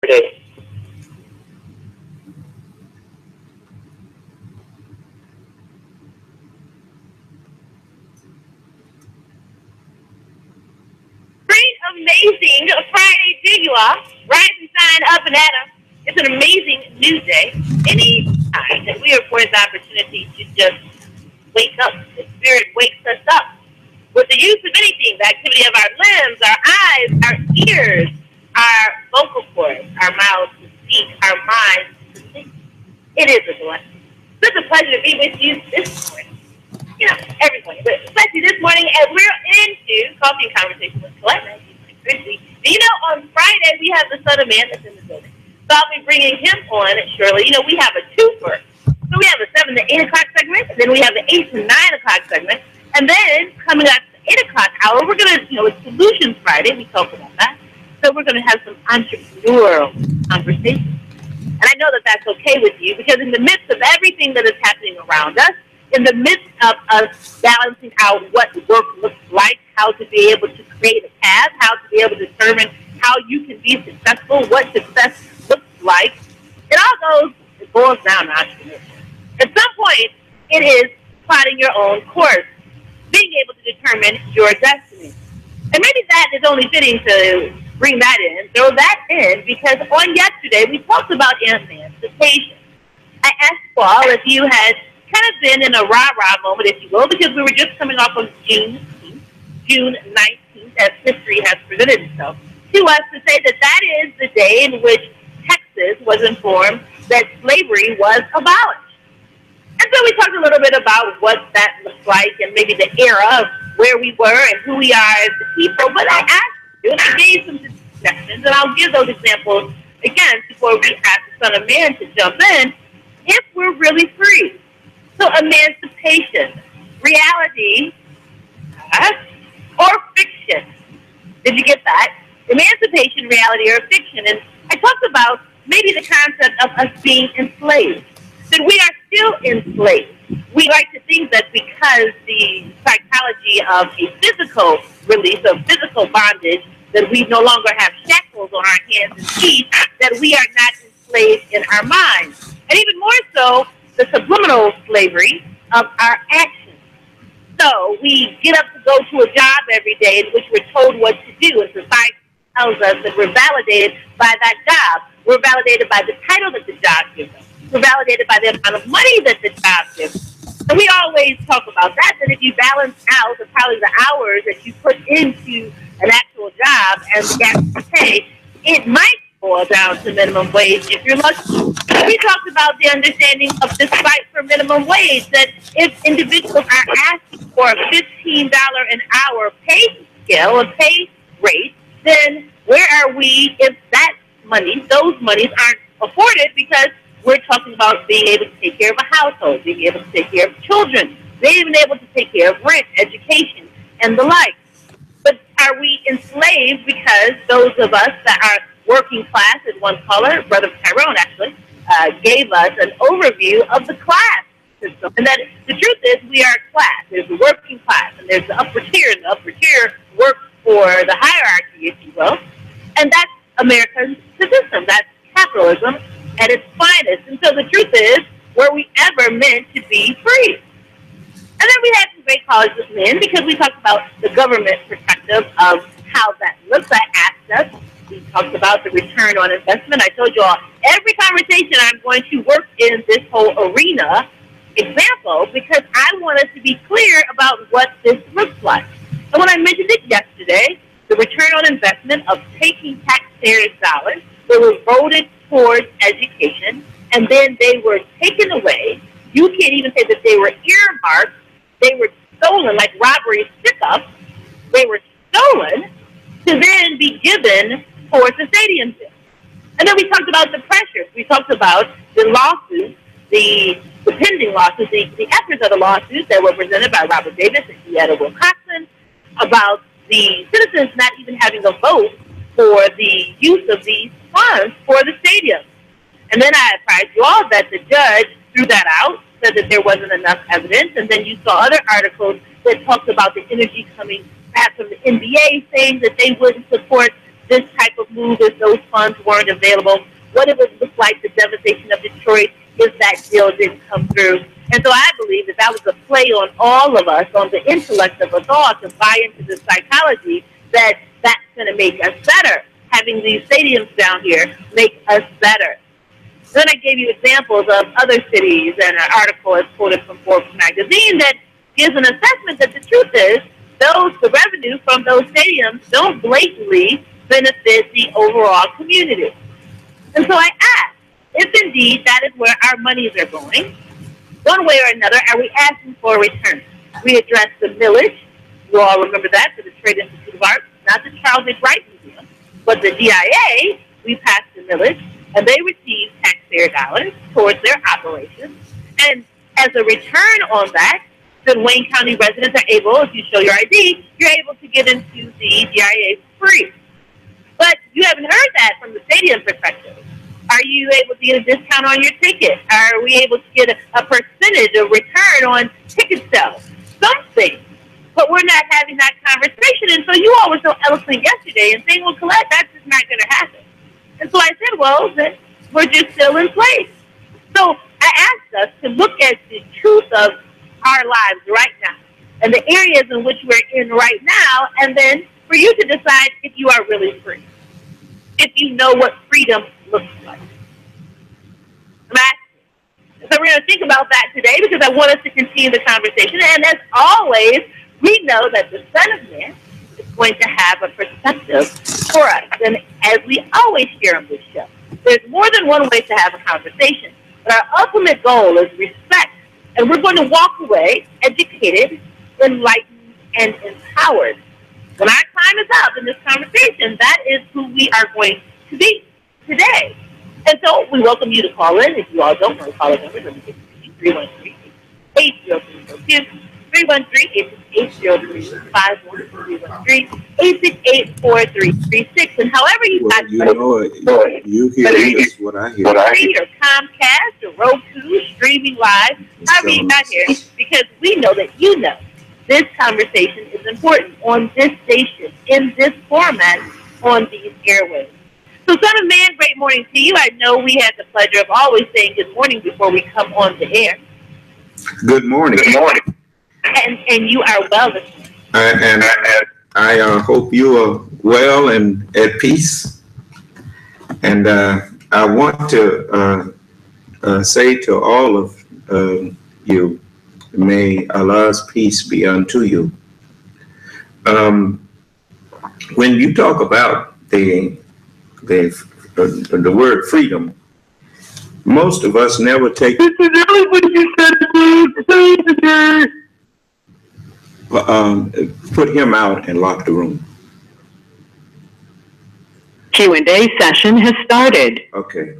Today. Great, amazing Friday to you all. Rise and shine up and at 'em. It's an amazing new day. Any time that we afford the opportunity to just wake up, the Spirit wakes us up with the use of anything, the activity of our limbs, our eyes, our ears, our vocal cords, our mouths to speak, our minds to think. It is a blessing. It's a pleasure to be with you this morning. You know, every morning, but especially this morning as we're into Coffee and Conversation with Collette. You know, on Friday we have the Son of Man that's in the building. So I'll be bringing him on shortly. You know, we have a twofer. So we have a 7 to 8 o'clock segment, and then we have the 8 to 9 o'clock segment. And then coming up to the 8 o'clock hour, we're going to, you know, it's Solutions Friday. We talked about that. So we're going to have some entrepreneurial conversations. And I know that that's okay with you because in the midst of everything that is happening around us, in the midst of us balancing out what work looks like, how to be able to create a path, how to be able to determine how you can be successful, what success looks like, it boils down to entrepreneurship. At some point, it is plotting your own course, being able to determine your destiny. And maybe that is only fitting to bring that in, throw that in, because on yesterday we talked about emancipation. I asked you all if you had kind of been in a rah-rah moment, if you will, because we were just coming off of June 19th, as history has presented itself to us to say that that is the day in which Texas was informed that slavery was abolished. And so we talked a little bit about what that looks like and maybe the era of where we were and who we are as the people. But I asked you, and I gave some suggestions, and I'll give those examples again before we ask the Son of Man to jump in, if we're really free. So emancipation, reality, or fiction. Did you get that? Emancipation, reality, or fiction. And I talked about maybe the concept of us being enslaved. That we are still enslaved. We like to think that because the psychology of a physical release, of physical bondage, that we no longer have shackles on our hands and feet, that we are not enslaved in our minds. And even more so, the subliminal slavery of our actions. So we get up to go to a job every day in which we're told what to do, and society tells us that we're validated by that job. We're validated by the title that the job gives us. We're validated by the amount of money that the job gives us. And we always talk about that if you balance out probably the hours that you put into an actual job and the gas pay, it might boil down to minimum wage if you're lucky. We talked about the understanding of this fight for minimum wage, that if individuals are asking for a $15 an hour pay scale, a pay rate, then where are we if that money, those monies aren't afforded, because we're talking about being able to take care of a household, being able to take care of children, being able to take care of rent, education, and the like. But are we enslaved because those of us that are working class, as one caller, Brother Tyrone actually, gave us an overview of the class system. And that the truth is we are a class. There's the working class, and there's the upper tier, and the upper tier works for the hierarchy, if you will. And that's American system. That's capitalism at its finest. And so the truth is, were we ever meant to be free? And then we had some great callers listening in because we talked about the government perspective of how that looks. I asked us. We talked about the return on investment. I told you all, every conversation I'm going to work in this whole arena example because I want us to be clear about what this looks like. And when I mentioned it yesterday, the return on investment of taking taxpayers' dollars, they were voted towards education, and then they were taken away. You can't even say that they were earmarked. They were stolen, like robbery stick-ups. They were stolen to then be given towards the stadium bill. And then we talked about the pressures. We talked about the lawsuits, the pending lawsuits, the efforts of the lawsuits that were presented by Robert Davis and Deetta Wilcoxon about the citizens not even having a vote for the use of these funds for the stadium. And then I advised you all that the judge threw that out, said that there wasn't enough evidence, and then you saw other articles that talked about the energy coming back from the NBA saying that they wouldn't support this type of move if those funds weren't available? What it would look like, the devastation of Detroit, if that deal didn't come through. And so I believe that that was a play on all of us, on the intellect of us all, to buy into the psychology that that's going to make us better. Having these stadiums down here make us better. Then I gave you examples of other cities, and an article is quoted from Forbes magazine that gives an assessment that the truth is the revenue from those stadiums don't blatantly benefit the overall community. And so I asked, if indeed that is where our monies are going, one way or another, are we asking for a return? We addressed the millage. You all remember that, for the Trade Institute of Arts, not the Charles A. Wright Museum, but the DIA. We passed the millage, and they receive taxpayer dollars towards their operations. And as a return on that, then Wayne County residents are able, if you show your ID, you're able to get into the DIA free. But you haven't heard that from the stadium perspective. Are you able to get a discount on your ticket? Are we able to get a percentage of return on ticket sales? Something. But we're not having that conversation. And so you all were so eloquent yesterday and saying, well, Collette, that's just not going to happen. And so I said, well, then we're just still in place. So I asked us to look at the truth of our lives right now and the areas in which we're in right now, and then for you to decide if you are really free, if you know what freedom looks like. I'm asking. So we're going to think about that today because I want us to continue the conversation. And as always, we know that the Son of Man is going to have a perspective for us. And as we always share on this show, there's more than one way to have a conversation. But our ultimate goal is respect. And we're going to walk away educated, enlightened, and empowered. When our time is up in this conversation, that is who we are going to be today. And so we welcome you to call in. If you all don't know, call in number, let me get 313-803-02, 313-803-51, and however you got you hear is what I hear. Or Comcast or Roku, streaming live, however you got here, because we know that you know this conversation is important on this station, in this format, on these airwaves. So, Son of Man, great morning to you. I know we had the pleasure of always saying good morning before we come on the air. Good morning. Good morning. And you are well this morning. And I hope you are well and at peace. And I want to say to all of you, may Allah's peace be unto you. When you talk about the word freedom, most of us never take. This is really what you said. Put him out and lock the room. Q&A session has started. Okay.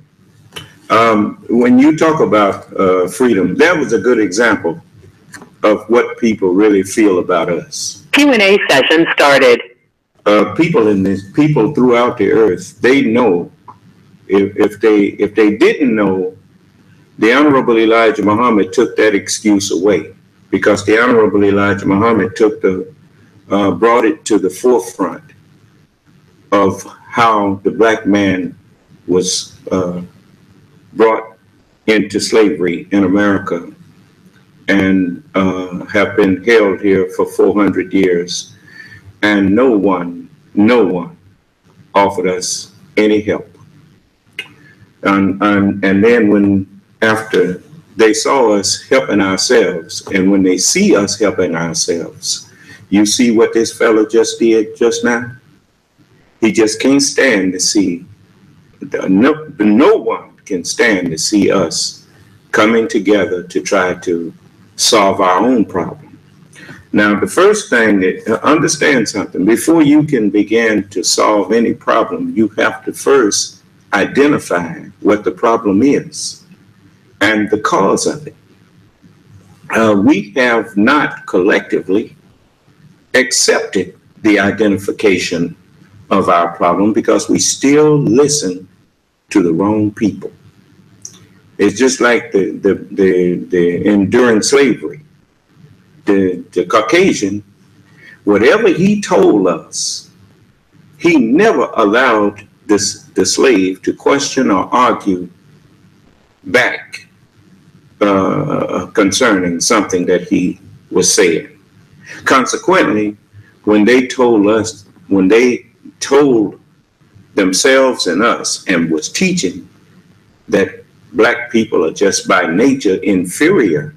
When you talk about freedom, that was a good example of what people really feel about us. Q&A session started. People throughout the earth, they know. If they didn't know, the Honorable Elijah Muhammad took that excuse away, because the Honorable Elijah Muhammad brought it to the forefront of how the black man was brought into slavery in America and have been held here for 400 years. And no one offered us any help. And then after they saw us helping ourselves, and when they see us helping ourselves, you see what this fellow just did just now? He just can't stand to see, no one can stand to see us coming together to try to solve our own problem. Now, the first thing that, understand something, before you can begin to solve any problem, you have to first identify what the problem is and the cause of it. We have not collectively accepted the identification of our problem because we still listen to the wrong people. It's just like the enduring slavery. The Caucasian, whatever he told us, he never allowed the slave to question or argue back concerning something that he was saying. Consequently, when they told themselves and us and was teaching that black people are just by nature inferior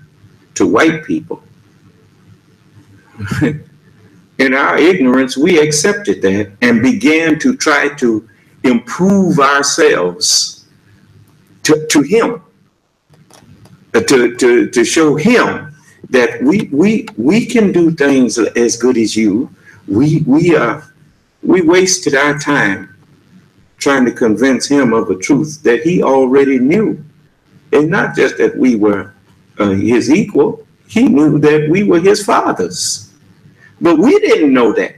to white people, in our ignorance, we accepted that and began to try to improve ourselves to him, to show him that we can do things as good as you. We wasted our time trying to convince him of a truth that he already knew. And not just that we were his equal, he knew that we were his fathers. But we didn't know that.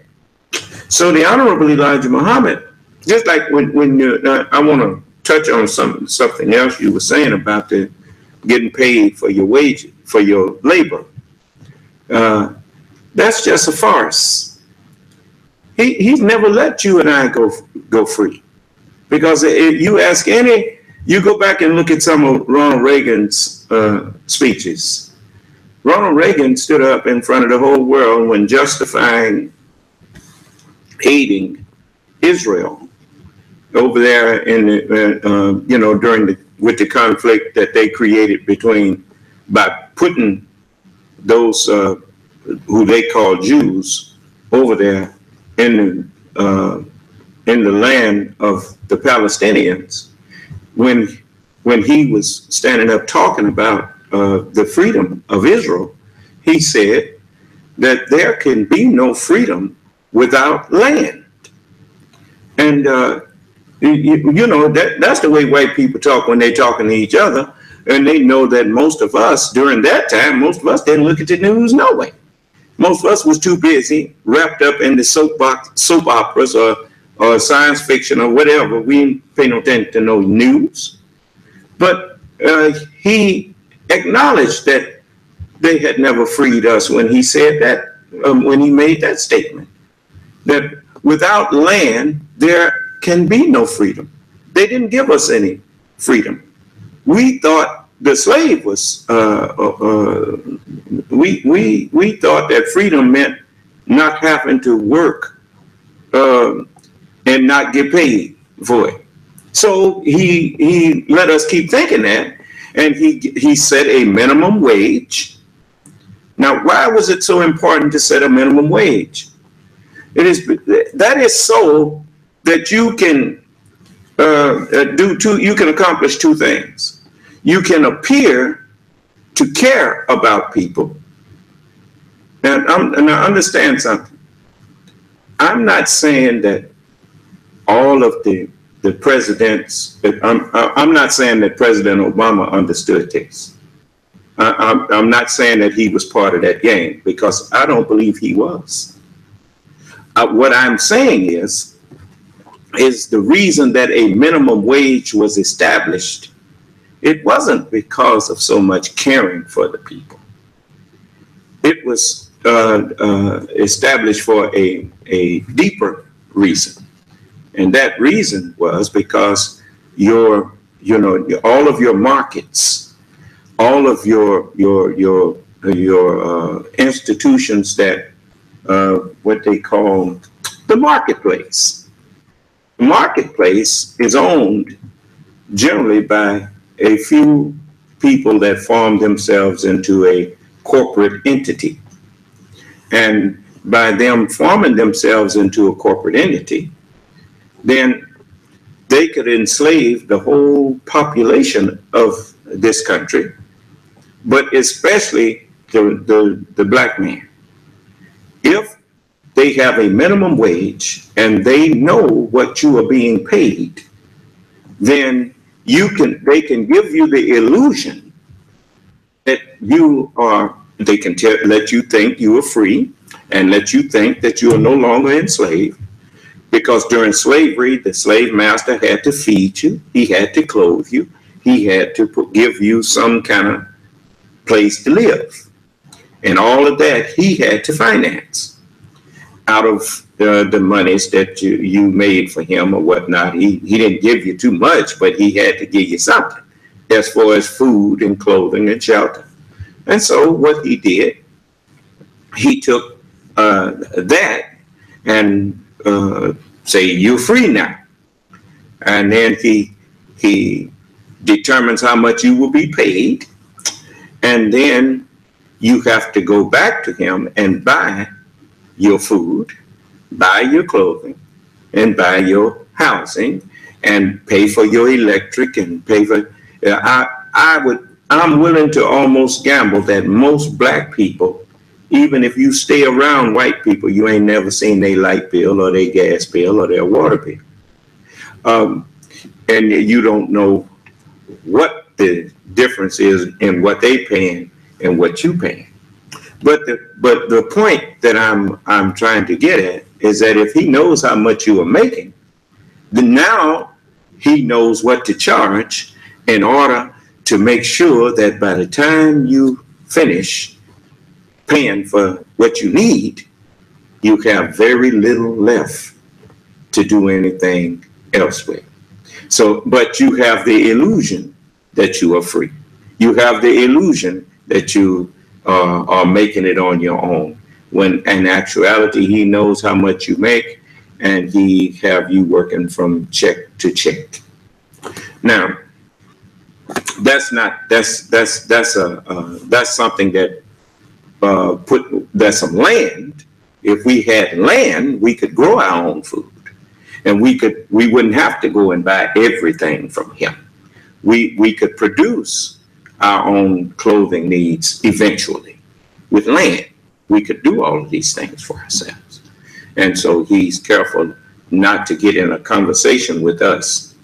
So the Honorable Elijah Muhammad, just like when you, I want to touch on something else you were saying about the getting paid for your wages, for your labor. That's just a farce. He's never let you and I go free. Because if you ask you go back and look at some of Ronald Reagan's speeches. Ronald Reagan stood up in front of the whole world when justifying aiding Israel over there in the, with the conflict that they created by putting those who they call Jews over there in the land of the Palestinians. When he was standing up talking about the freedom of Israel, he said that there can be no freedom without land. And that's the way white people talk when they're talking to each other. And they know that most of us during that time, most of us didn't look at the news no way. Most of us was too busy, wrapped up in the soap operas or science fiction or whatever. We didn't pay no attention to no news. But he acknowledged that they had never freed us when he said that, when he made that statement, that without land, there can be no freedom. They didn't give us any freedom. We thought the slave was, we thought that freedom meant not having to work and not get paid for it. So he let us keep thinking that, and he set a minimum wage. Now, why was it so important to set a minimum wage? That is so that you can you can accomplish two things. You can appear to care about people. And I understand something. I'm not saying that all of the presidents, I'm not saying that President Obama understood this. I'm not saying that he was part of that game, because I don't believe he was. What I'm saying is the reason that a minimum wage was established, it wasn't because of so much caring for the people. It was established for a deeper reason. And that reason was because all of your markets, all of your institutions that what they call the marketplace. The marketplace is owned generally by a few people that form themselves into a corporate entity. And by them forming themselves into a corporate entity, then they could enslave the whole population of this country, but especially the black man. If they have a minimum wage and they know what you are being paid, then they can give you the illusion that they can let you think you are free and let you think that you are no longer enslaved. Because during slavery, the slave master had to feed you, he had to clothe you, he had to give you some kind of place to live. And all of that he had to finance out of the monies that you made for him or whatnot. He didn't give you too much, but he had to give you something as far as food and clothing and shelter. And so what he did, he took that and say, you're free now. And then he determines how much you will be paid. And then you have to go back to him and buy your food, buy your clothing, and buy your housing, and pay for your electric and pay for. I'm willing to almost gamble that most black people, even if you stay around white people, you ain't never seen their light bill or their gas bill or their water bill, and you don't know what the difference is in what they paying and what you paying. But the point that I'm trying to get at is that if he knows how much you are making, then now he knows what to charge in order to make sure that by the time you finish paying for what you need, you have very little left to do anything else with. So, but you have the illusion that you are free. You have the illusion that you are making it on your own, when in actuality he knows how much you make and he have you working from check to check. Now, that's something that that's some land. If we had land, we could grow our own food, and we wouldn't have to go and buy everything from him. We could produce our own clothing needs eventually with land. We could do all of these things for ourselves. And so he's careful not to get in a conversation with us.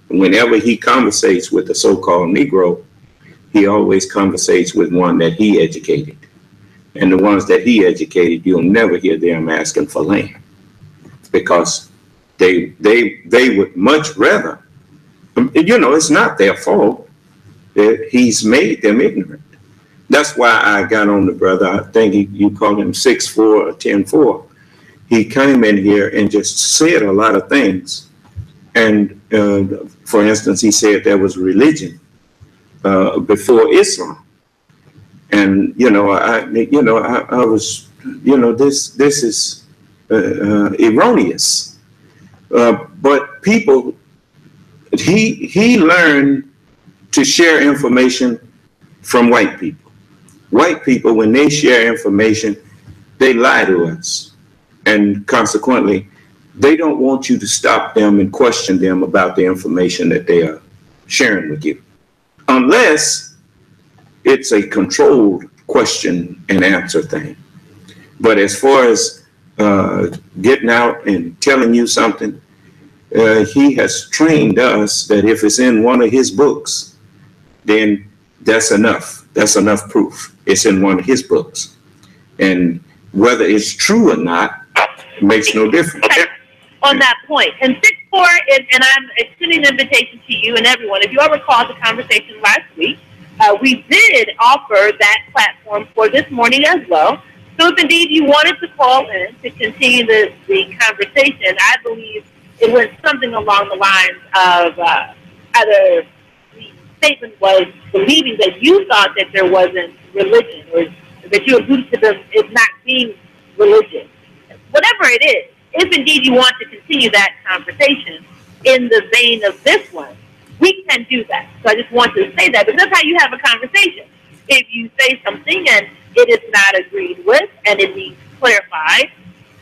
Whenever he conversates with a so-called Negro, he always conversates with one that he educated. And the ones that he educated, you'll never hear them asking for land, because they would much rather, it's not their fault that he's made them ignorant. That's why I got on the brother. I think you call him 6'4" or 10'4". He came in here and just said a lot of things. And for instance, he said there was religion before Islam. And I was, this is erroneous. But people, he learned to share information from white people. White people, when they share information, they lie to us. And consequently, they don't want you to stop them and question them about the information that they are sharing with you, unless it's a controlled question and answer thing. But as far as getting out and telling you something, he has trained us that if it's in one of his books, then that's enough. That's enough proof. It's in one of his books. And whether it's true or not makes no difference. On that point. And 6'4", and I'm extending an invitation to you and everyone. If you all recall the conversation last week, we did offer that platform for this morning as well. So if indeed you wanted to call in to continue the conversation, I believe it went something along the lines of either the statement was believing that you thought that there wasn't religion, or that you alluded to them as not being religion. Whatever it is, if indeed you want to continue that conversation in the vein of this one, we can do that. So I just want to say that, because that's how you have a conversation. If you say something and it is not agreed with and it needs clarified,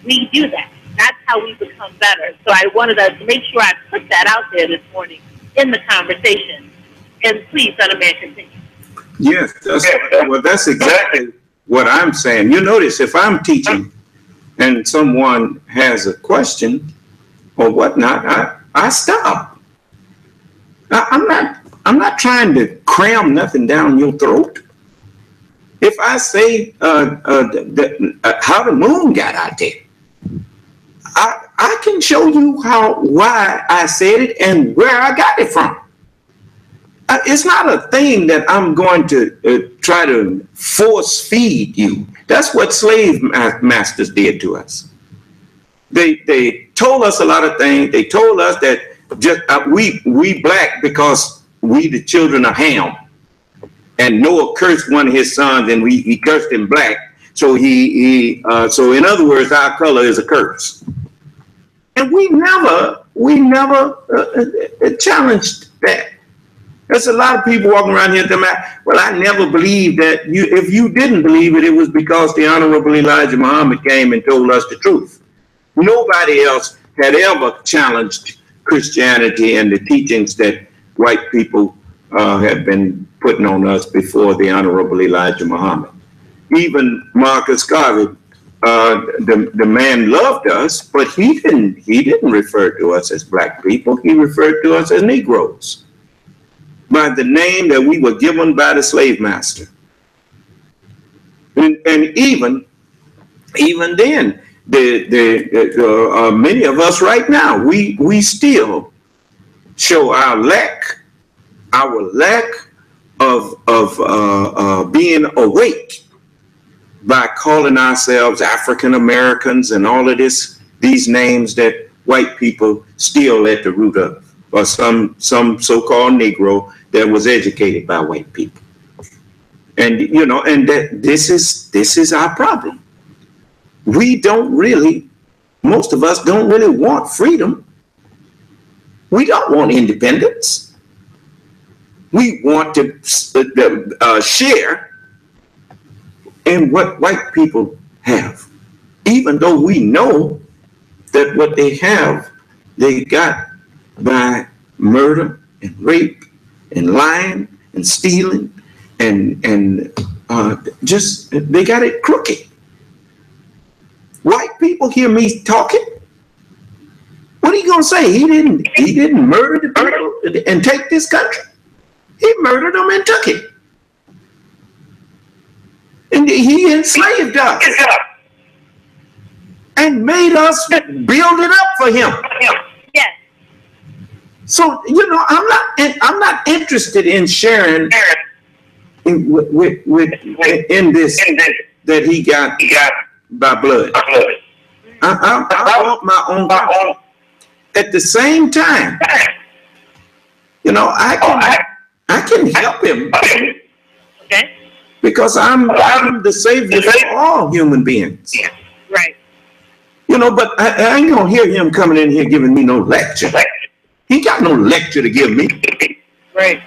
we do that. That's how we become better. So I wanted to make sure I put that out there this morning in the conversation. And please, Son of Man, continue. Yes, that's exactly what I'm saying. You notice if I'm teaching and someone has a question or whatnot, I stop. I'm not trying to cram nothing down your throat. If I say how the moon got out there, I can show you why I said it and where I got it from. It's not a thing that I'm going to try to force feed you. That's what slave masters did to us. They told us a lot of things. They told us that just we black because we the children of Ham, and Noah cursed one of his sons, and he cursed him black. So so in other words, our color is a curse. And we never challenged that. There's a lot of people walking around here telling me, well, I never believed that. If you didn't believe it, it was because the Honorable Elijah Muhammad came and told us the truth. Nobody else had ever challenged Christianity and the teachings that white people have been putting on us before the Honorable Elijah Muhammad. Even Marcus Garvey, the man loved us, but he didn't refer to us as black people. He referred to us as Negroes, by the name that we were given by the slave master. And even then, many of us right now, we still show our lack of being awake by calling ourselves African Americans and all of these names that white people steal at the root of, or some so-called Negro that was educated by white people. And that this is our problem. Most of us don't really want freedom. We don't want independence. We want to share in what white people have, even though we know that what they have, they got by murder and rape and lying and stealing and just they got it crooked. White people hear me talking. What are you gonna say? He didn't murder the people and take this country. He murdered them and took it. And he enslaved us and made us build it up for him. Yes. So I'm not interested in sharing in this that he got by blood. I want my own country. At the same time, I can help him. Okay. Because I'm the savior for all human beings. Right. But I ain't gonna hear him coming in here giving me no lecture. He got no lecture to give me. Right.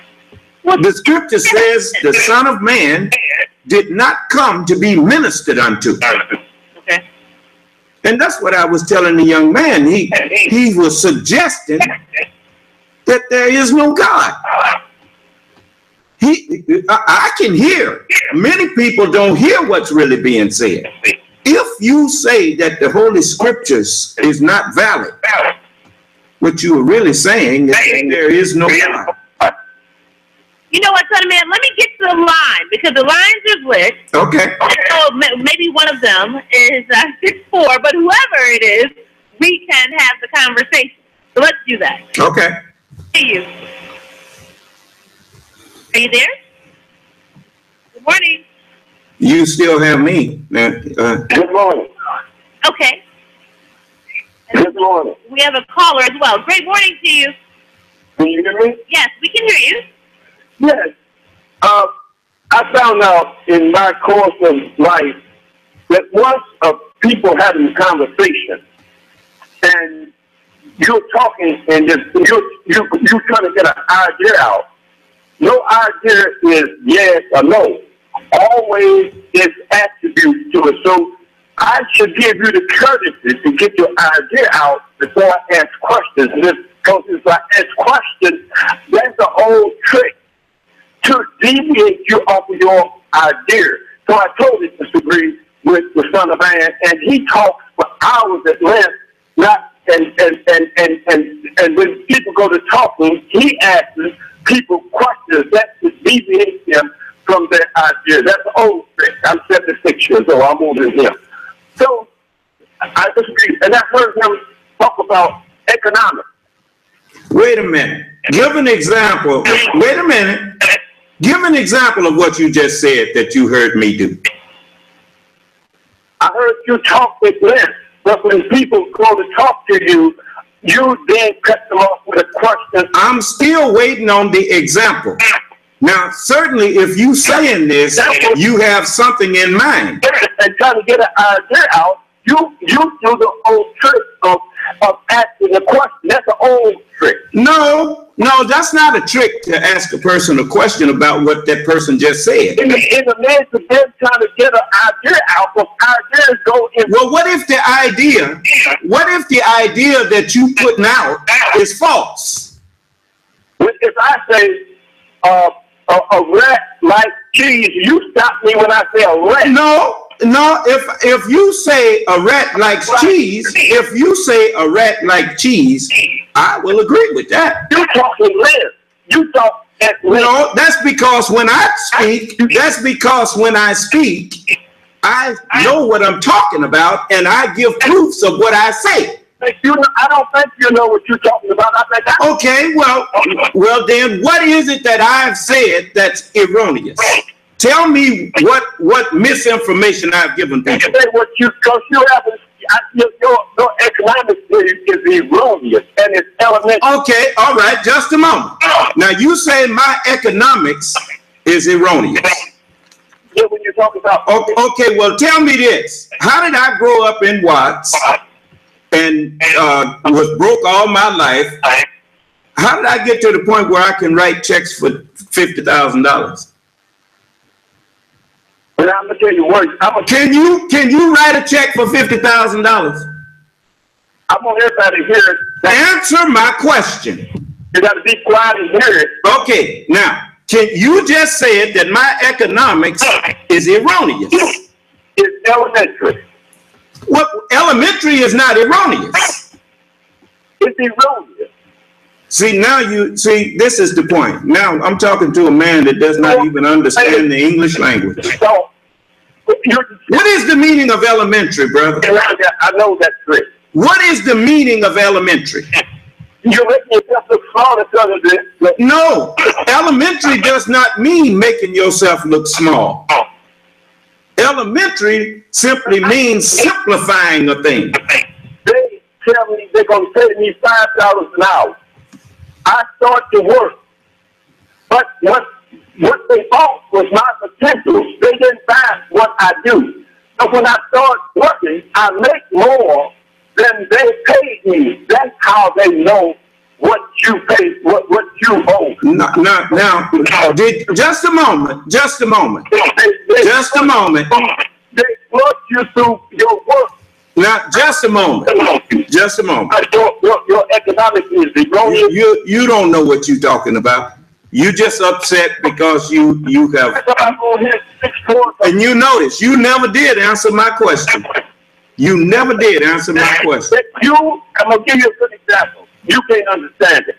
The scripture says the Son of Man did not come to be ministered unto. Okay. And that's what I was telling the young man. He was suggesting that there is no God. I can hear. Many people don't hear what's really being said. If you say that the Holy Scriptures is not valid, what you are really saying is that there is no God. You know what, Son of Man? Let me get to the line, because the lines are lit. Okay. So maybe one of them is 6'4", but whoever it is, we can have the conversation. So let's do that. Okay. See you. Are you there? Good morning. You still have me. Good morning. Okay. Good morning. We have a caller as well. Great morning to you. Can you hear me? Yes, we can hear you. Yes. I found out in my course of life that once people having a conversation and you're talking and you're trying to get an idea out, no idea is yes or no. Always is attributes to it. So I should give you the courtesy to get your idea out before I ask questions. Because if I ask questions, that's the old trick to deviate you off of your idea. So I told this to agree with the Son of Man, and he talks for hours at length. And when people go to talking, he asks people questions that to deviate them from their idea. That's the old trick. I'm 76 years old. I'm older than him. So I disagree. And I heard him talk about economics. Wait a minute. Give an example. Wait a minute. Give an example of what you just said that you heard me do. I heard you talk with length But when people go to talk to you, you then cut them off with a question. I'm still waiting on the example. Now, certainly, if you saying this, you have something in mind. And trying to get an idea out, you do the old trick of asking a question. That's an old trick. No, that's not a trick to ask a person a question about what that person just said. In the midst of them trying to get an idea out, but ideas go in. Well, what if the idea that you putting out is false? If I say a rat like cheese, you stop me when I say a rat. No. If you say a rat likes cheese, I will agree with that. You talking less. You talk at less. No, that's because when I speak, I know what I'm talking about, and I give proofs of what I say. I don't think you know what you're talking about. Okay, well then, what is it that I've said that's erroneous? Tell me what misinformation I've given people. Your economics is erroneous and it's elementary. Okay, all right, just a moment. Now you say my economics is erroneous. Yeah, when you're talking about. Okay, well tell me this. How did I grow up in Watts and was broke all my life? How did I get to the point where I can write checks for $50,000? But I'm gonna tell you what. Can you write a check for $50,000? I want everybody to hear it. Answer my question. You got to be quiet and hear it. Okay, now you just said that my economics is erroneous. It's elementary. What elementary is not erroneous. It's erroneous. See, this is the point. Now I'm talking to a man that does not even understand the English language. So, what is the meaning of elementary, brother? I know that trick. What is the meaning of elementary? You're making yourself look small because of this. No, elementary does not mean making yourself look small. Elementary simply means simplifying a thing. They tell me they're going to pay me $5 an hour. I start to work, but what they bought was my potential. They didn't buy what I do. So when I start working, I make more than they paid me. That's how they know what you pay, what you owe. Now, just a moment. They flood you through your work. Now, just a moment. Your economics is erroneous. You don't know what you're talking about. You just upset because you have. And you notice you never did answer my question. You never did answer my question. I'm gonna give you a good example. You can't understand it.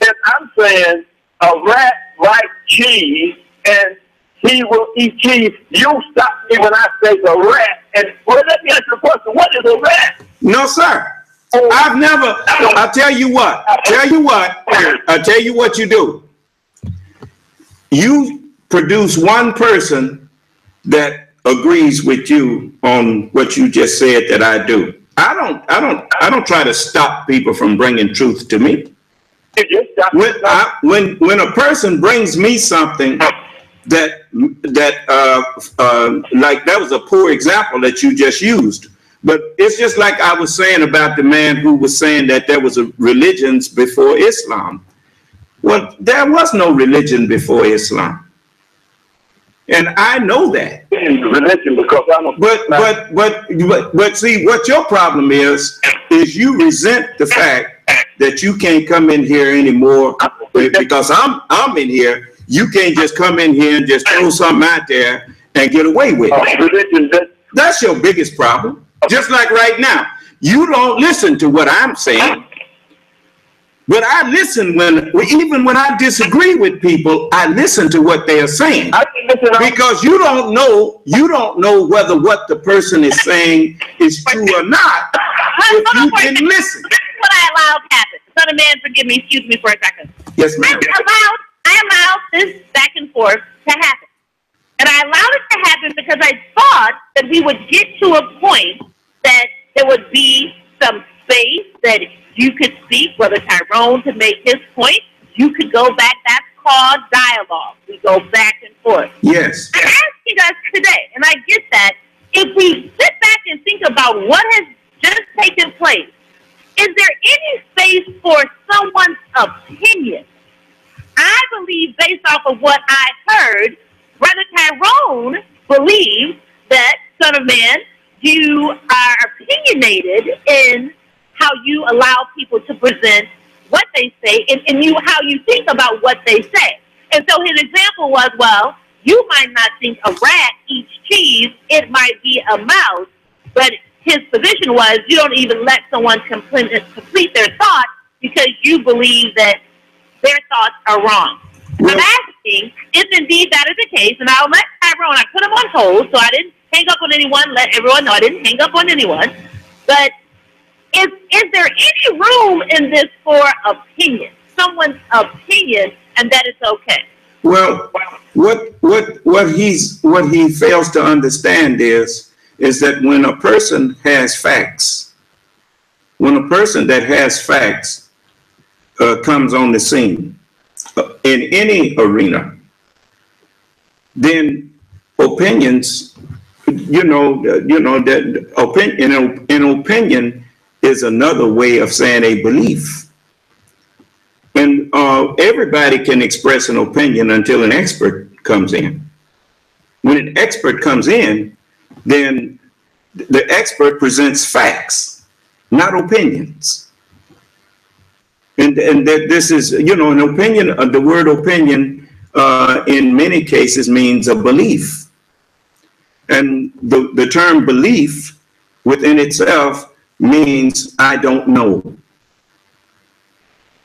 If I'm saying a rat likes cheese and he will eat cheese, you stop me when I say the rat. And let me ask you a question. What is a rat? No, sir. I've never. I'll tell you what. I'll tell you what you do. You produce one person that agrees with you on what you just said that I do. I don't try to stop people from bringing truth to me. When a person brings me something that like that was a poor example that you just used, but it's just like I was saying about the man who was saying that there was religions before Islam. Well, there was no religion before Islam, and I know that. Religion because I don't. But see, what your problem is you resent the fact that you can't come in here anymore because I'm in here. You can't just come in here and just throw something out there and get away with it. That's your biggest problem. Just like right now, you don't listen to what I'm saying. But I listen even when I disagree with people, I listen to what they are saying. Because you don't know whether what the person is saying is true or not if you didn't listen. This is what I allowed to happen. Son of man, forgive me, excuse me for a second. Yes, ma'am. I allowed this back and forth to happen. And I allowed it to happen because I thought that we would get to a point that there would be some space that you could speak, Brother Tyrone, to make his point. You could go back. That's called dialogue. We go back and forth. Yes. I'm asking us today, and I get that, if we sit back and think about what has just taken place, is there any space for someone's opinion? I believe, based off of what I heard, Brother Tyrone believes that, Son of Man, you are opinionated in how you allow people to present what they say and how you think about what they say. And so his example was, well, you might not think a rat eats cheese, it might be a mouse, but his position was you don't even let someone complete their thought because you believe that their thoughts are wrong. Well, I'm asking if indeed that is the case, and I'll let Tyrone, I put him on hold, so I didn't hang up on anyone, let everyone know I didn't hang up on anyone, but is there any room in this for opinion, someone's opinion, and that it's okay? Well, what he fails to understand is that when a person has facts, when a person that has facts comes on the scene in any arena, then opinions, that opinion, an opinion is another way of saying a belief. And everybody can express an opinion until an expert comes in. When an expert comes in, then the expert presents facts, not opinions. And that this is, an opinion, the word opinion in many cases means a belief. And the term belief within itself means I don't know.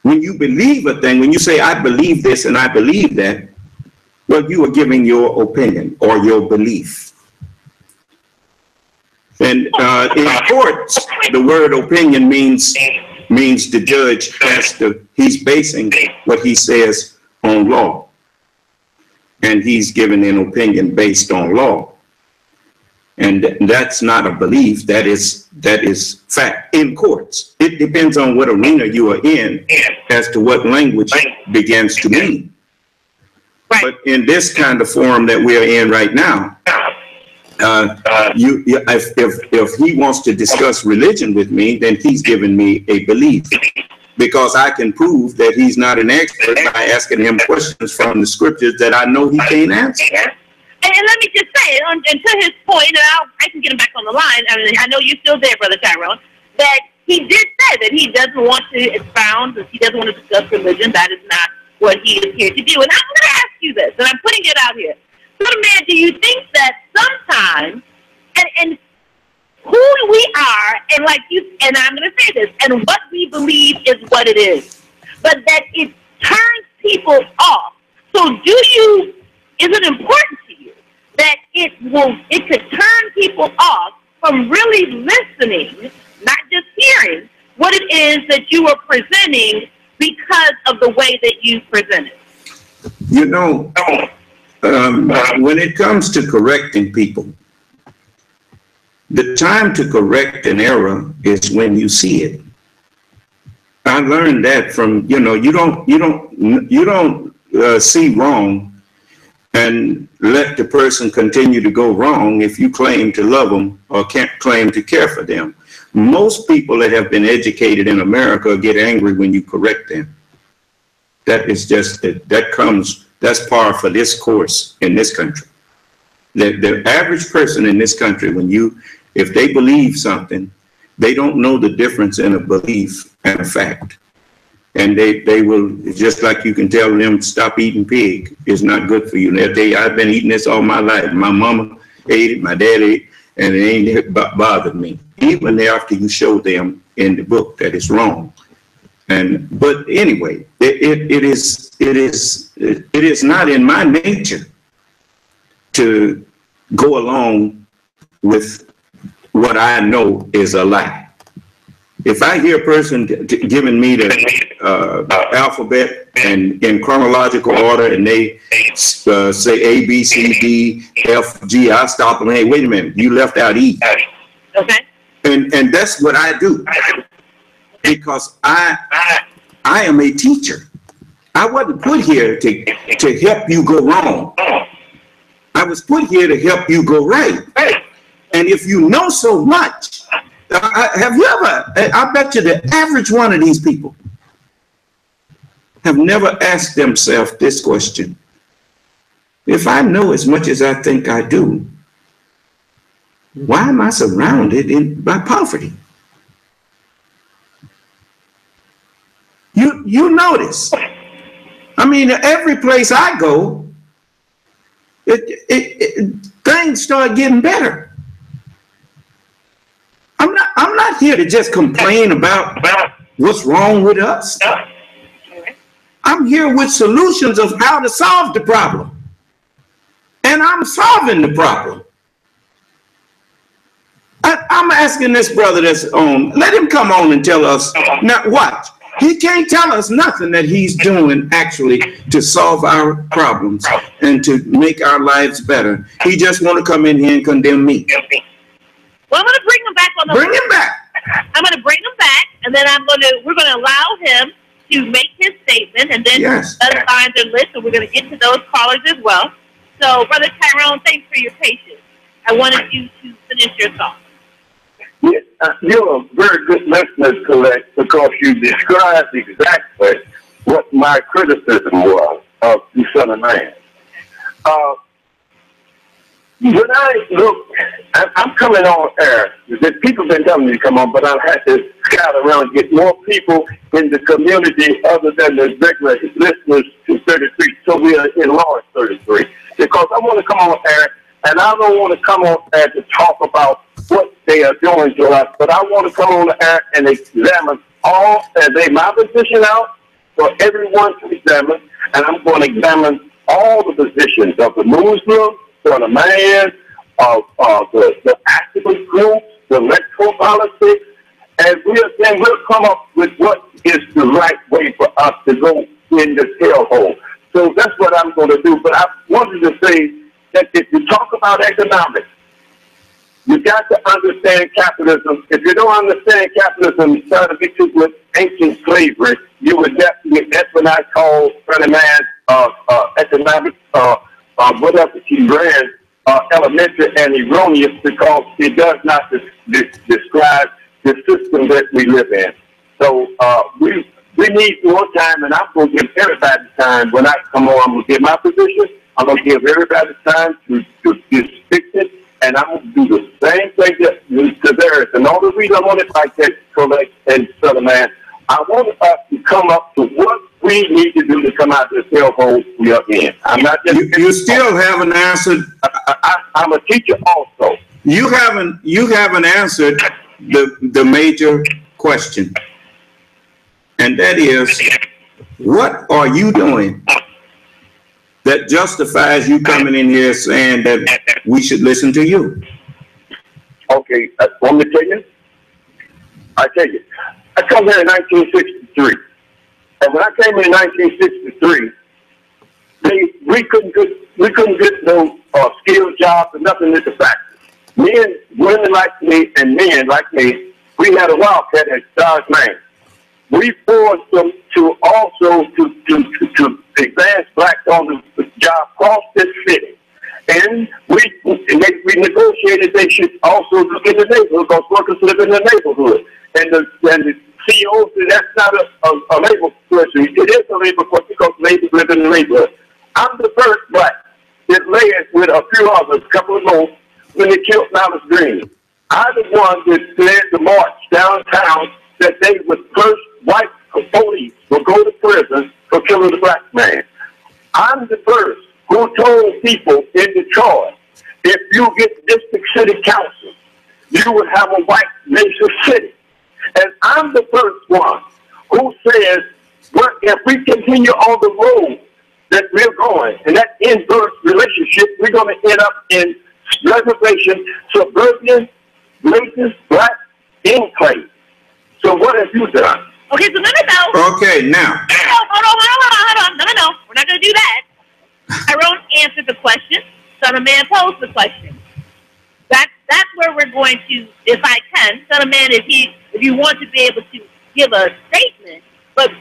When you believe a thing, when you say I believe this and I believe that, well, you are giving your opinion or your belief. And in courts, the word opinion means the judge he's basing what he says on law. And he's giving an opinion based on law. And that's not a belief, that is fact in courts. It depends on what arena you are in as to what language begins to mean. Right. But in this kind of forum that we're in right now, if he wants to discuss religion with me, then he's giving me a belief, because I can prove that he's not an expert by asking him questions from the scriptures that I know he can't answer. And let me just say, and to his point, and I can get him back on the line, I know you're still there, Brother Tyrone, that he did say that he doesn't want to expound, that he doesn't want to discuss religion. That is not what he is here to do. And I'm going to ask you this, and I'm putting it out here. Son of Man, do you think that sometimes, and who we are, and like you, and I'm going to say this, and what we believe is what it is, but that it turns people off. So is it important to you that it could turn people off from really listening, not just hearing, what it is that you are presenting because of the way that you present it? When it comes to correcting people, the time to correct an error is when you see it. I learned that from, you don't see wrong and let the person continue to go wrong if you claim to love them or can't claim to care for them. Most people that have been educated in America get angry when you correct them. That is just, that's par for this course in this country. The average person in this country, if they believe something, they don't know the difference in a belief and a fact. And they will, just like you can tell them, stop eating pig. It's not good for you. I've been eating this all my life. My mama ate it, my dad ate it, and it ain't bothered me. Even after you show them in the book that it's wrong. But anyway, it is not in my nature to go along with what I know is a lie. If I hear a person giving me the alphabet and in chronological order, and they say A, B, C, D, F, G, I stop them. Hey, wait a minute, you left out E. Okay. And that's what I do, because I am a teacher. I wasn't put here to help you go wrong. I was put here to help you go right. And if you know so much, have you ever, I bet you the average one of these people have never asked themselves this question. If I know as much as I think I do, why am I surrounded by poverty? You notice. I mean, every place I go, things start getting better. I'm not here to just complain about what's wrong with us. I'm here with solutions of how to solve the problem. And I'm solving the problem. I'm asking this brother that's on, let him come on and tell us. Now watch, he can't tell us nothing that he's doing actually to solve our problems and to make our lives better. He just want to come in here and condemn me. Well, I'm going to bring him back on the Bring him back. I'm going to bring him back, and then we're going to allow him to make his statement, and then Yes. other lines are lit, so we're going to get to those callers as well. So, Brother Tyrone, thanks for your patience. I wanted you to finish your thought. Yes, you're a very good listener, Collette, because you described exactly what my criticism was of the Son of Man. When I look, I'm coming on air. The people have been telling me to come on, but I've had to scout around and get more people in the community other than the regular listeners to 33. So we are enlarged 33. Because I want to come on air, and I don't want to come on air to talk about what they are doing to us, but I want to come on the air and examine all, and lay my position out for everyone to examine, and I'm going to examine all the positions of the Muslim, for the man, of the activist groups, the electoral politics, and we'll come up with what is the right way for us to go in this hellhole. So that's what I'm going to do. But I wanted to say that if you talk about economics, you got to understand capitalism. If you don't understand capitalism, you try to mix it with ancient slavery, you would definitely, that's what I call Freddie Man's economics, whatever he ran, elementary and erroneous, because it does not describe the system that we live in. So we need more time, and I'm going to give everybody time. When I come on, I'm going to give my position. I'm going to give everybody time to fix it, and I'm going to do the same thing to theirs. And all the reason I want it like that, Collette and Southern Man, I want us to come up to what we need to do to come out of this hellhole we are in. I'm not just you still haven't answered. I'm a teacher also. You haven't answered the major question, and that is, what are you doing that justifies you coming in here saying that we should listen to you? Okay, want me to tell you? I tell you, I come here in 1963, and when I came in 1963, we couldn't get no skilled jobs or nothing at the factory. Men, women like me, and men like me, we had a wildcat at Stars Man. We forced them to also to advance blacks on the job across this city. And we negotiated they should also look in the neighborhood, because workers live in the neighborhood. And the CEO said that's not a labor question. It is a labor question because ladies live in the neighborhood. I'm the first black that led with a few others, a couple of more, when they killed Malice Green. I'm the one that led the march downtown that they would first white police will go to prison for killing the black man. I'm the first who told people in Detroit, if you get district city council, you would have a white nation city. And I'm the first one who says, well, if we continue on the road that we're going, and that inverse relationship, we're going to end up in reservation, suburban, racist, black enclave. So what have you done? Okay, so no. Okay, now. Hold on. No. We're not going to do that. Tyrone answered the question. Son of Man posed the question. That's that's where we're going to, if I can, Son of Man, if you want to be able to give a statement, but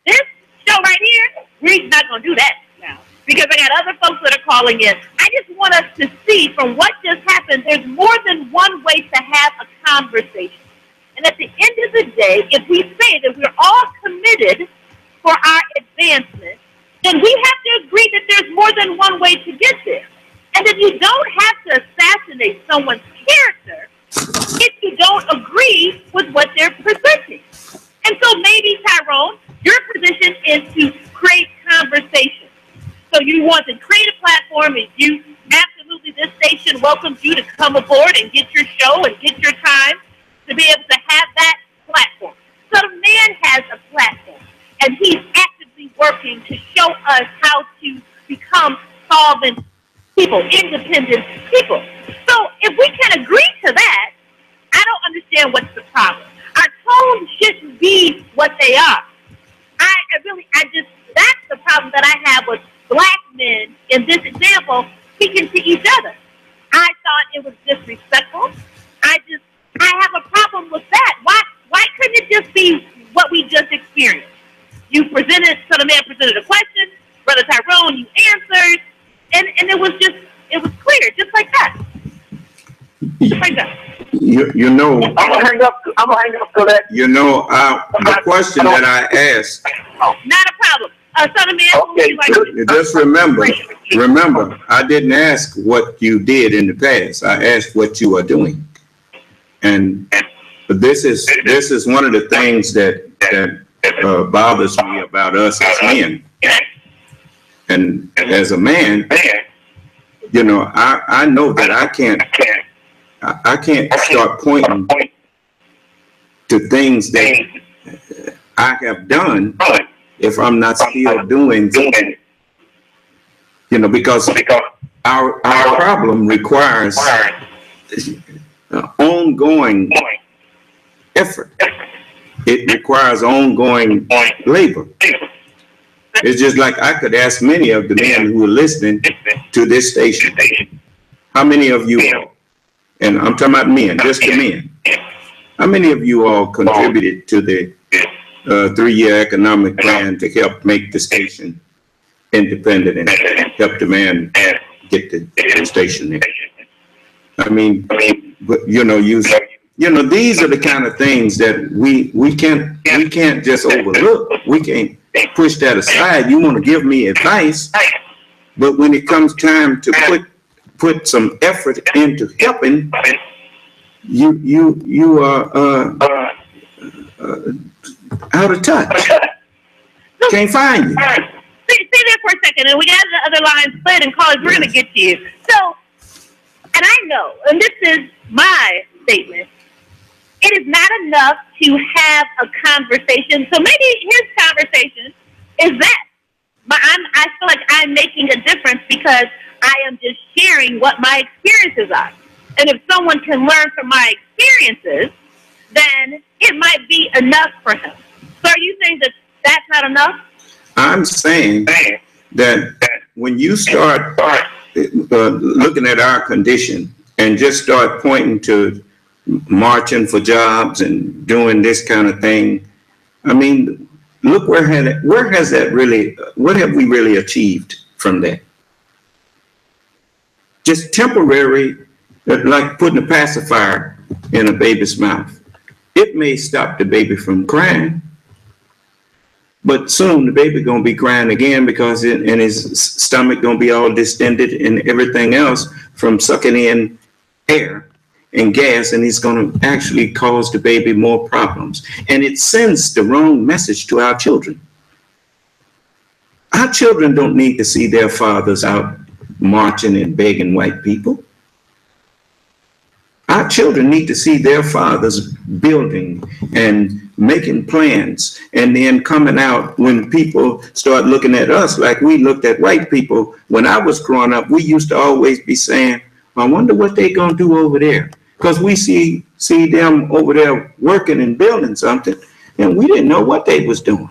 this show right here, we're not going to do that now because I got other folks that are calling in. I just want us to see from what just happened, there's more than one way to have a conversation. And at the end of the day, if we say that we're all committed for our advancement, then we have to agree that there's more than one way to get there. And if you don't have to assassinate someone's character if you don't agree with what they're presenting. And so maybe, Tyrone, your position is to create conversation. So you want to create a platform, and you absolutely, this station welcomes you to come aboard and get your show and get your time to be able to have that platform. So the man has a platform, and he's actively working to show us how to become solvent people, independent people. So if we can agree to that, I don't understand what's the problem. Our tones shouldn't be what they are. That's the problem that I have with black men in this example speaking to each other. I thought it was disrespectful. I have a problem with that. Why couldn't it just be what we just experienced? You presented, so the man presented a question, Brother Tyrone, you answered, and it was clear, just like that. Just like that. You know, I'm gonna hang up, Collette. You know, the question that I asked. Not a problem. Son of Man, okay, just remember, I didn't ask what you did in the past. I asked what you are doing. And this is one of the things that bothers me about us as men. And as a man, you know, I know that I can't start pointing to things that I have done if I'm not still doing, you know, because our problem requires ongoing effort. It requires ongoing labor. It's just like I could ask many of the men who are listening to this station, how many of you all, and I'm talking about men, just the men, how many of you all contributed to the 3-year economic plan to help make the station independent and help the man get the station there? I mean, but you know, these are the kind of things that we can't just overlook. We can't push that aside. You want to give me advice, but when it comes time to put some effort into helping, you are out of touch. Can't find you. Stay there for a second, and we got the other lines split and callers. We're going to get to you. So, and I know, and this is my statement, it is not enough to have a conversation. So maybe his conversation is that. But I feel like I'm making a difference because I am just sharing what my experiences are. And if someone can learn from my experiences, then it might be enough for him. So are you saying that that's not enough? I'm saying that when you start looking at our condition and just start pointing to marching for jobs and doing this kind of thing, I mean, look where has that really, what have we really achieved from that? Just temporary, like putting a pacifier in a baby's mouth. It may stop the baby from crying, but soon the baby gonna be crying again because and his stomach gonna be all distended and everything else from sucking in air and gas, and it's gonna actually cause the baby more problems. And it sends the wrong message to our children. Our children don't need to see their fathers out marching and begging white people. Our children need to see their fathers building and making plans, and then coming out when people start looking at us like we looked at white people. When I was growing up, we used to always be saying, I wonder what they're going to do over there. Because we see them over there working and building something, and we didn't know what they was doing.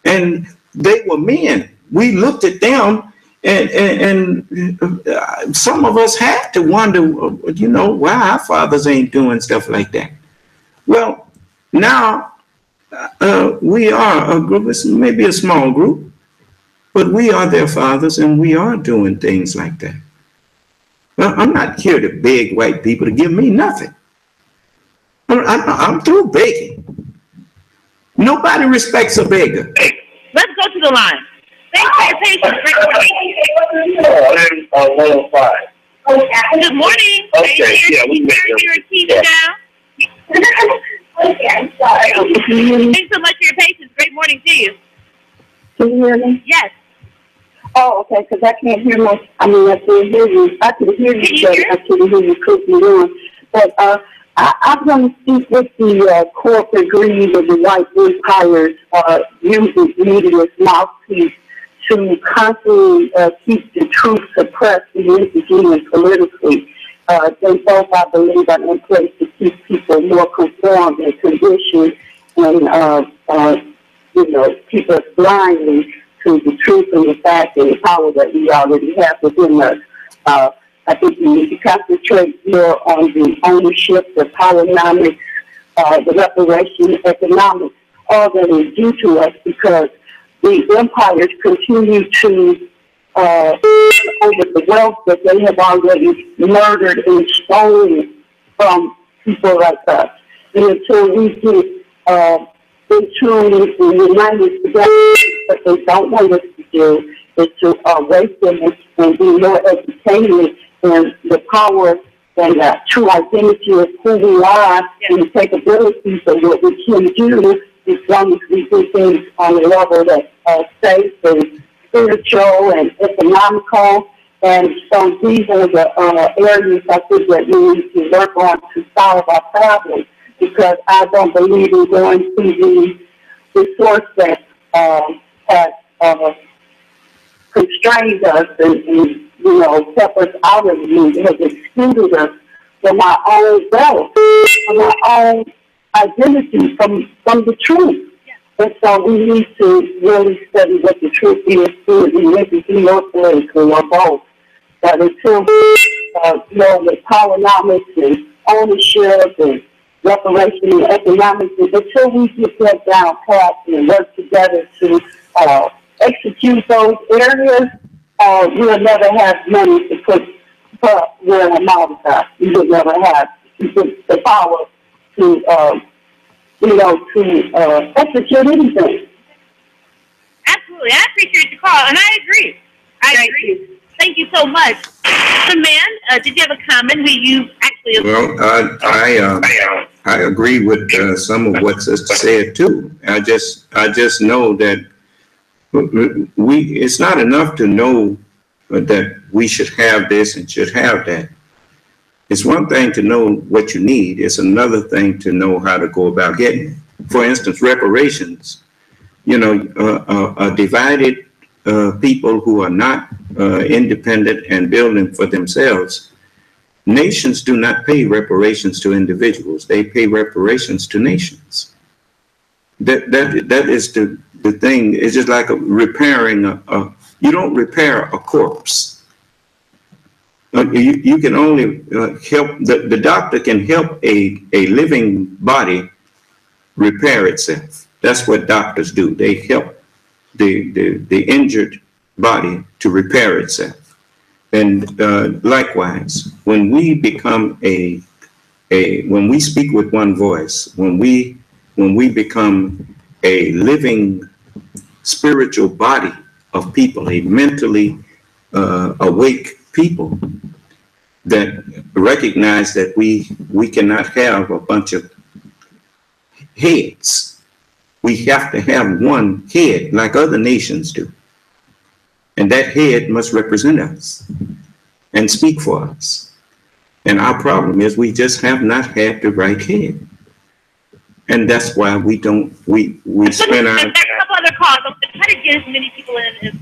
And they were men. We looked at them And some of us have to wonder, you know, why our fathers ain't doing stuff like that. Well, now we are a group, maybe a small group, but we are their fathers and we are doing things like that. Well, I'm not here to beg white people to give me nothing. I'm through begging. Nobody respects a beggar. Let's go to the line. Thanks for your patience. Good morning. Okay, yeah, we can turn your TV down. Okay, I'm sorry. Thanks so much for your patience. Great morning to you. Can you hear me? Yes. Oh, okay, because I can't hear much. I mean, I can hear you. I can hear you, but I can't hear you clicking on. But I'm going to speak with the corporate greed of the white empires using media's mouthpiece to constantly keep the truth suppressed politically and politically. They both, I believe, are in place to keep people more conformed and conditioned and, you know, keep us blindly to the truth and the fact and the power that we already have within us. I think we need to concentrate more on the ownership, the powernomics, the reparation economics, all that is due to us, because the empires continue to over the wealth that they have already murdered and stolen from people like us. And until we get in tune and united together, what they don't want us to do is to raise them and be more educated in the power and the true identity of who we are and the capabilities of what we can do as long as we do things on a level that's safe and spiritual and economical. And so these are the areas I think that we need to work on to solve our problems, because I don't believe in going to the source that has constrained us and, you know, kept us out of it, has excluded us from our own wealth, from our own identity, from the truth. And so we need to really study what the truth is, and maybe be more political or both. But until we know the powernomics and ownership and reparation and economics, until we get that down pat and work together to execute those areas, we'll never have money to put where our mouths are. We will never have the power to execute anything. Absolutely. I appreciate your call, and I agree. I agree. Thank you so much. So, man, did you have a comment? You actually... Well, I agree with some of what Sister said, too. I just know that it's not enough to know that we should have this and should have that. It's one thing to know what you need. It's another thing to know how to go about getting it. For instance, reparations. You know, a divided people who are not independent and building for themselves. Nations do not pay reparations to individuals. They pay reparations to nations. That is the thing. It's just like repairing you don't repair a corpse. You can only help, the doctor can help a living body repair itself. That's what doctors do. They help the injured body to repair itself. And likewise, when we become when we speak with one voice, when we become a living spiritual body of people, a mentally awake people that recognize that we cannot have a bunch of heads. We have to have one head like other nations do. And that head must represent us and speak for us. And our problem is we just have not had the right head. And that's why we spend our... There's a couple other calls. I'm going to try to get as many people in as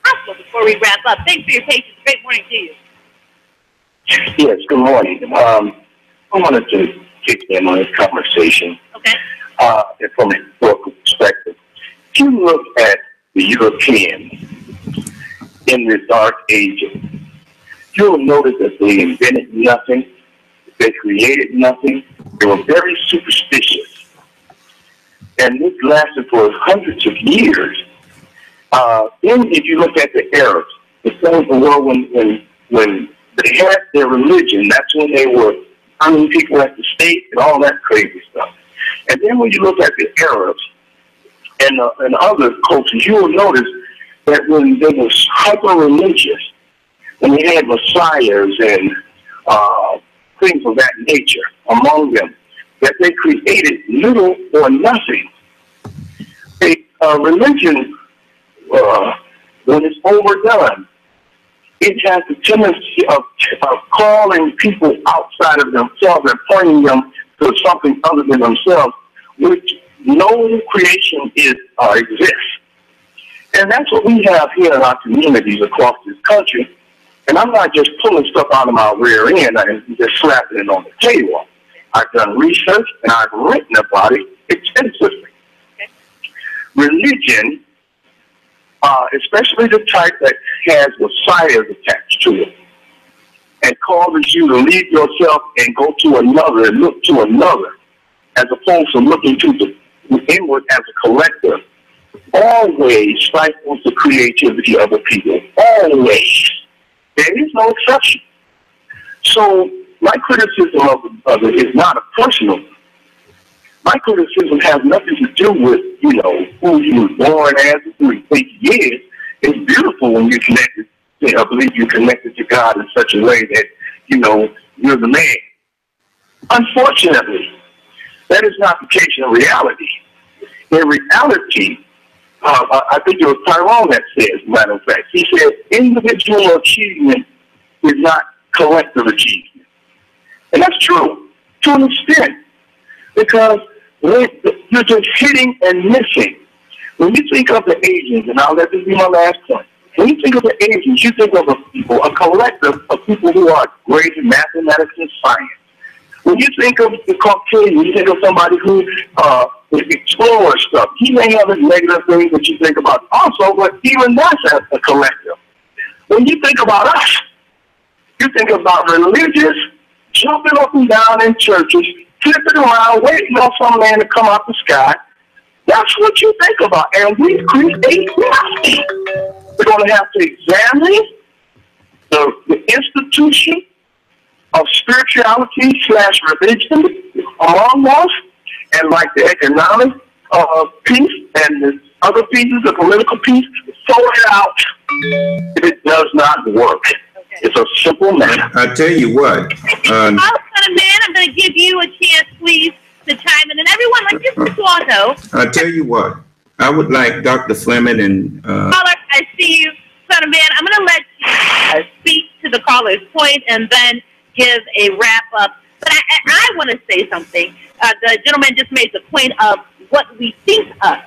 possible before we wrap up. Thanks for your patience. Great morning to you. Yes, good morning. I wanted to kick in on this conversation. Okay. From a historical perspective. If you look at the Europeans, in this dark age. You'll notice that they invented nothing. They created nothing. They were very superstitious. And this lasted for hundreds of years. Then if you look at the Arabs, the same world when they had their religion, that's when they were burning people at the stake and all that crazy stuff. And then when you look at the Arabs and other cultures, you will notice that when they were hyper-religious, when they had messiahs and things of that nature among them, that they created little or nothing. Religion, when it's overdone, it has the tendency of calling people outside of themselves and pointing them to something other than themselves, which no creation exists. And that's what we have here in our communities across this country. And I'm not just pulling stuff out of my rear end and just slapping it on the table. I've done research and I've written about it extensively. Okay. Religion, especially the type that has messiahs attached to it, and causes you to leave yourself and go to another and look to another, as opposed to looking to the inward as a collective, always stifles the creativity of the people. Always. There is no exception. So my criticism of it is not a personal. My criticism has nothing to do with, who he was born as, who he thinks he is. It's beautiful when you're connected. I believe you're connected to God in such a way that, you're the man. Unfortunately, that is not the case in reality. In reality, I think it was Tyrone that says, matter of fact, he said, individual achievement is not collective achievement. And that's true, to an extent, because you're just hitting and missing. When you think of the Asians, and I'll let this be my last point, when you think of the Asians, you think of a collective of people who are great in mathematics and science. When you think of the Caucasian, you think of somebody who explores stuff. He may have his negative things that you think about also, but even that's a collective. When you think about us, you think about religious, jumping up and down in churches, flipping around, waiting on some man to come out the sky. That's what you think about. And we create nothing. We're going to have to examine the institution of spirituality / religion among us, and like the economic piece and the other pieces, the political piece, throw it out. It does not work. Okay. It's a simple matter. I tell you what. Man, I'm going to give you a chance, please, to chime in. And everyone, like you all know. I tell you what. I would like Dr. Fleming and... Caller, I see you. Son of Man, I'm going to let you speak to the caller's point and then give a wrap-up. But I want to say something. The gentleman just made the point of what we think of.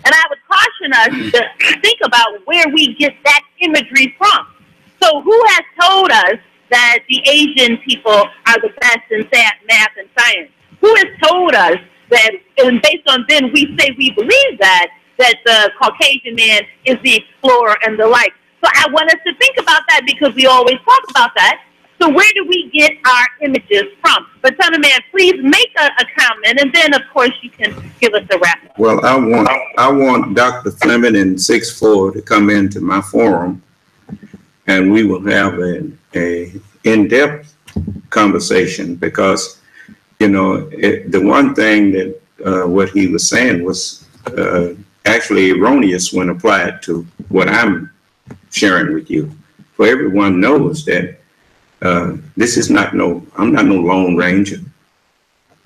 And I would caution us to think about where we get that imagery from. So who has told us that the Asian people are the best in math and science? Who has told us that, and based on then we say we believe that the Caucasian man is the explorer and the like? So I want us to think about that because we always talk about that. So where do we get our images from? But Son of Man, please make a comment, and then, of course, you can give us a wrap-up. Well, I want Dr. Fleming and 6'4" to come into my forum, and we will have a in-depth conversation because, the one thing that what he was saying was actually erroneous when applied to what I'm sharing with you. For everyone knows that this is I'm not no Lone Ranger.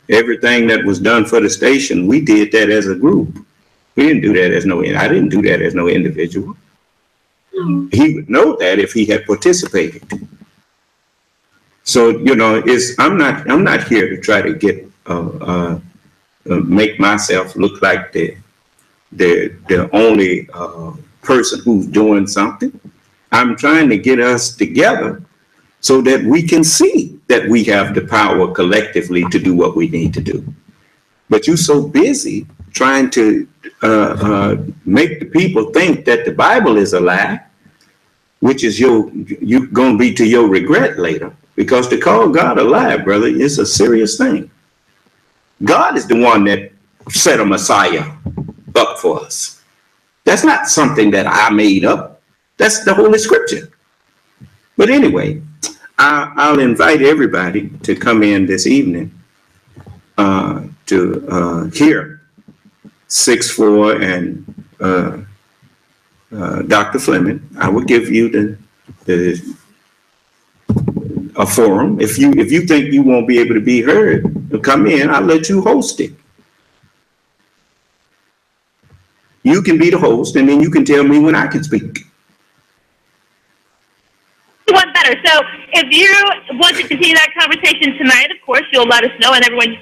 Everything that was done for the station, we did that as a group. We didn't do that I didn't do that as no individual. He would know that if he had participated. So, I'm not here to try to get, make myself look like the only person who's doing something. I'm trying to get us together so that we can see that we have the power collectively to do what we need to do. But you're so busy trying to make the people think that the Bible is a lie which is you going to be to your regret later. Because to call God a liar, brother, is a serious thing. God is the one that set a Messiah up for us. That's not something that I made up. That's the Holy Scripture. But anyway, I'll invite everybody to come in this evening to hear 6'4" and Dr. Fleming. I will give you a forum. If you think you won't be able to be heard, come in. I'll let you host it. You can be the host, and then you can tell me when I can speak. One better. So if you want to continue that conversation tonight, of course, you'll let us know. And everyone,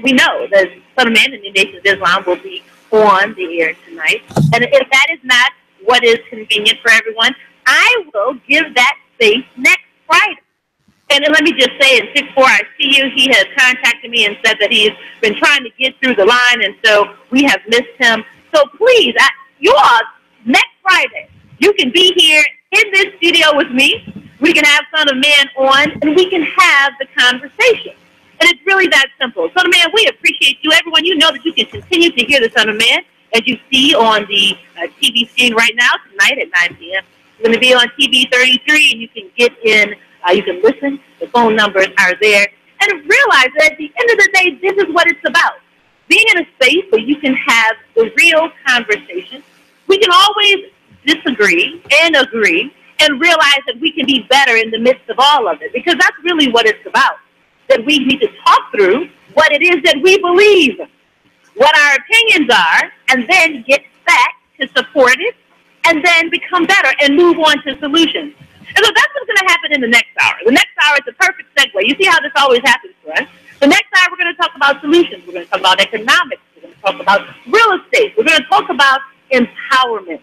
we know that Son of Man and the Nation of Islam will be on the air tonight. And if that is not what is convenient for everyone, I will give that space next Friday. And let me just say, in 6'4", I see you. He has contacted me and said that he has been trying to get through the line, and so we have missed him. So please, you all, next Friday, you can be here in this studio with me. We can have Son of Man on, and we can have the conversation. And it's really that simple. Son of Man, we appreciate you. Everyone, you know that you can continue to hear the Son of Man, as you see on the TV screen right now, tonight at 9 p.m. It's going to be on TV 33, and you can get in, you can listen. The phone numbers are there. And realize that at the end of the day, this is what it's about. Being in a space where you can have the real conversation. We can always disagree and agree, and realize that we can be better in the midst of all of it, because that's really what it's about. That we need to talk through what it is that we believe, what our opinions are, and then get back to support it, and then become better and move on to solutions. And so that's what's going to happen in the next hour. The next hour is the perfect segue. You see how this always happens for us. The next hour, we're going to talk about solutions. We're going to talk about economics. We're going to talk about real estate. We're going to talk about empowerment.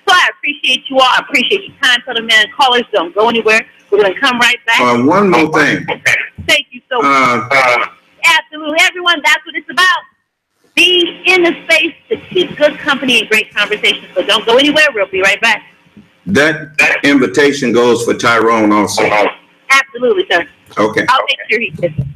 So I appreciate you all. I appreciate your time, Son of Man. Callers, don't go anywhere. We're going to come right back. One more thing. Thank you so much. Absolutely. Everyone, that's what it's about. Being in the space to keep good company and great conversation. So don't go anywhere. We'll be right back. That invitation goes for Tyrone also. Absolutely, sir. Okay. I'll make sure he gets it.